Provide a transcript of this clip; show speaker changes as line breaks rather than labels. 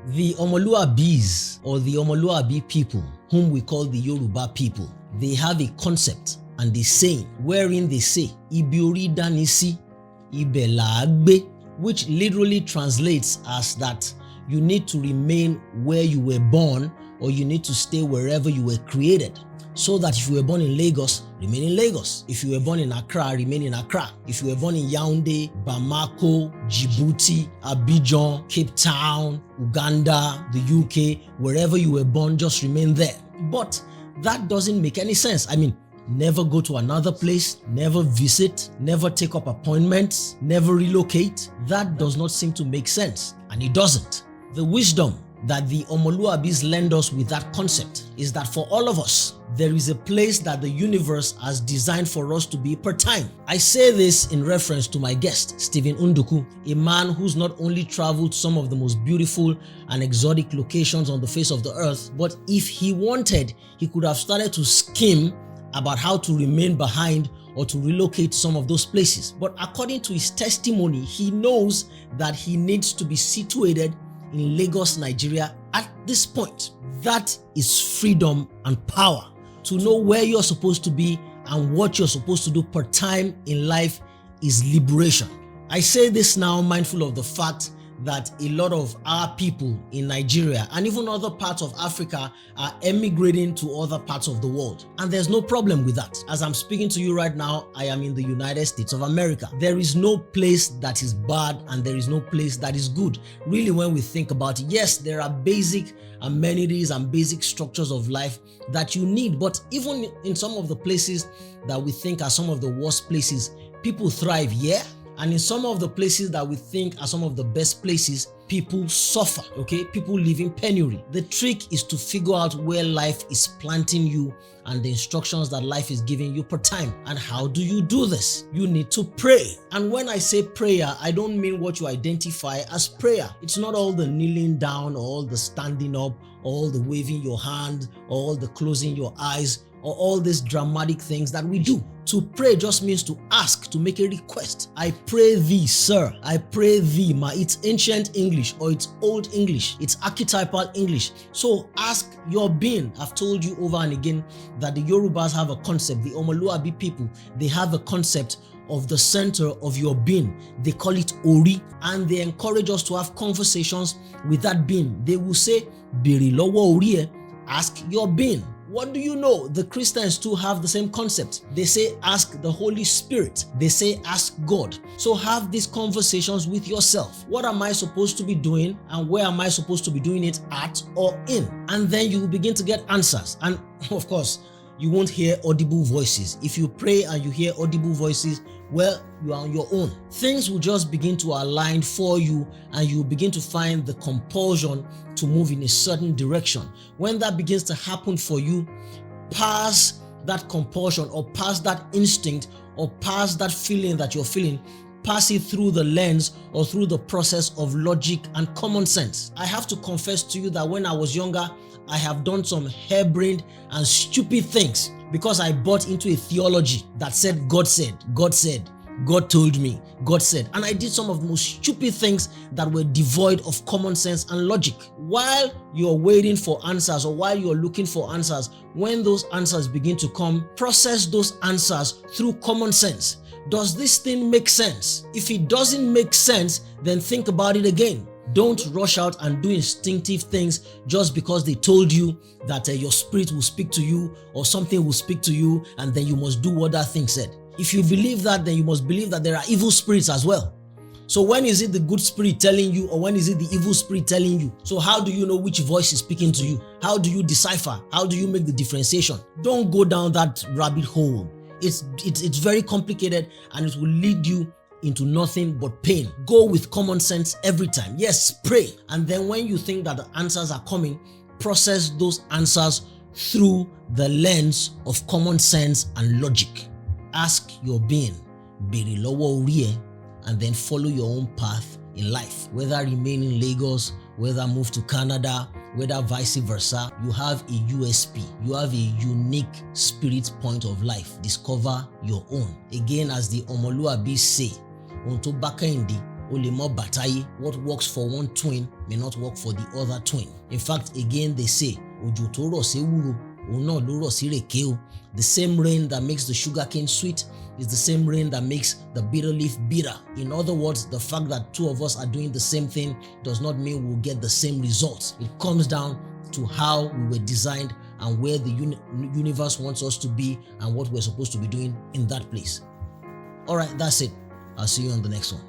The Omoluabis, or the Omoluabi people, whom we call the Yoruba people, they have a concept and a saying wherein they say, Ibi ori dani si, ibe la gbe, which literally translates as that you need to remain where you were born, or you need to stay wherever you were created. So that if you were born in Lagos, remain in Lagos. If you were born in Accra, remain in Accra. If you were born in Yaoundé, Bamako, Djibouti, Abidjan, Cape Town, Uganda, the UK, wherever you were born, just remain there. But that doesn't make any sense. I mean, never go to another place, never visit, never take up appointments, never relocate. That does not seem to make sense, and it doesn't. The wisdom that the Omoluabis lend us with that concept is that for all of us, there is a place that the universe has designed for us to be per time. I say this in reference to my guest, Stephen Unduku, a man who's not only traveled some of the most beautiful and exotic locations on the face of the earth, but if he wanted, he could have started to scheme about how to remain behind or to relocate some of those places. But according to his testimony, he knows that he needs to be situated in Lagos, Nigeria at this point. That is freedom and power. To know where you're supposed to be and what you're supposed to do per time in life is liberation. I say this now mindful of the fact that a lot of our people in Nigeria and even other parts of Africa are emigrating to other parts of the world. And there's no problem with that. As I'm speaking to you right now, I am in the United States of America. There is no place that is bad and there is no place that is good. Really, when we think about it, yes, there are basic amenities and basic structures of life that you need. But even in some of the places that we think are some of the worst places, people thrive, yeah? And in some of the places that we think are some of the best places, people suffer, okay? People live in penury. The trick is to figure out where life is planting you and the instructions that life is giving you per time. And how do you do this? You need to pray. And when I say prayer, I don't mean what you identify as prayer. It's not all the kneeling down, or all the standing up, or all the waving your hand, or all the closing your eyes, or all these dramatic things that we do. To pray just means to ask, to make a request. I pray thee, sir. I pray thee, ma. It's ancient English or it's old English. It's archetypal English. So ask your being. I've told you over and again that the Yorubas have a concept. The Omoluabi people, they have a concept of the center of your being. They call it Ori, and they encourage us to have conversations with that being. They will say, Bere lowo ori e, ask your being. What do you know? The Christians too have the same concept. They say ask the Holy Spirit. They say ask God. So have these conversations with yourself. What am I supposed to be doing, and where am I supposed to be doing it at or in? And then you will begin to get answers. And of course, you won't hear audible voices. If you pray and you hear audible voices, well, you are on your own. Things will just begin to align for you, and you will begin to find the compulsion to move in a certain direction. When that begins to happen for you, pass that compulsion, or pass that instinct, or pass that feeling that you're feeling, pass it through the lens or through the process of logic and common sense. I have to confess to you that when I was younger, I have done some harebrained and stupid things because I bought into a theology that said, God said, God said, God told me, God said. And I did some of the most stupid things that were devoid of common sense and logic. While you're waiting for answers, or while you're looking for answers, when those answers begin to come, process those answers through common sense. Does this thing make sense? If it doesn't make sense, then think about it again. Don't rush out and do instinctive things just because they told you that your spirit will speak to you, or something will speak to you, and then you must do what that thing said. If you believe that, then you must believe that there are evil spirits as well. So when is it the good spirit telling you, or when is it the evil spirit telling you? So how do you know which voice is speaking to you? How do you decipher? How do you make the differentiation? Don't go down that rabbit hole. It's very complicated, and it will lead you into nothing but pain. Go with common sense every time. Yes, pray. And then when you think that the answers are coming, process those answers through the lens of common sense and logic. Ask your being, Bere lowo ori e, and then follow your own path in life. Whether remain in Lagos, whether move to Canada, whether vice versa, you have a USP. You have a unique spirit point of life. Discover your own. Again, as the Omoluabi say, ohun tó bá kẹ́hìndé, o lè mọ bàtáyé. What works for one twin may not work for the other twin. In fact, again they say, òjò tó rọ̀ séwúro, òun náà ló rọ̀ sí rèké o. The same rain that makes the sugarcane sweet is the same rain that makes the bitter leaf bitter. In other words, the fact that two of us are doing the same thing does not mean we'll get the same results. It comes down to how we were designed and where the universe wants us to be and what we're supposed to be doing in that place. All right, that's it. I'll see you on the next one.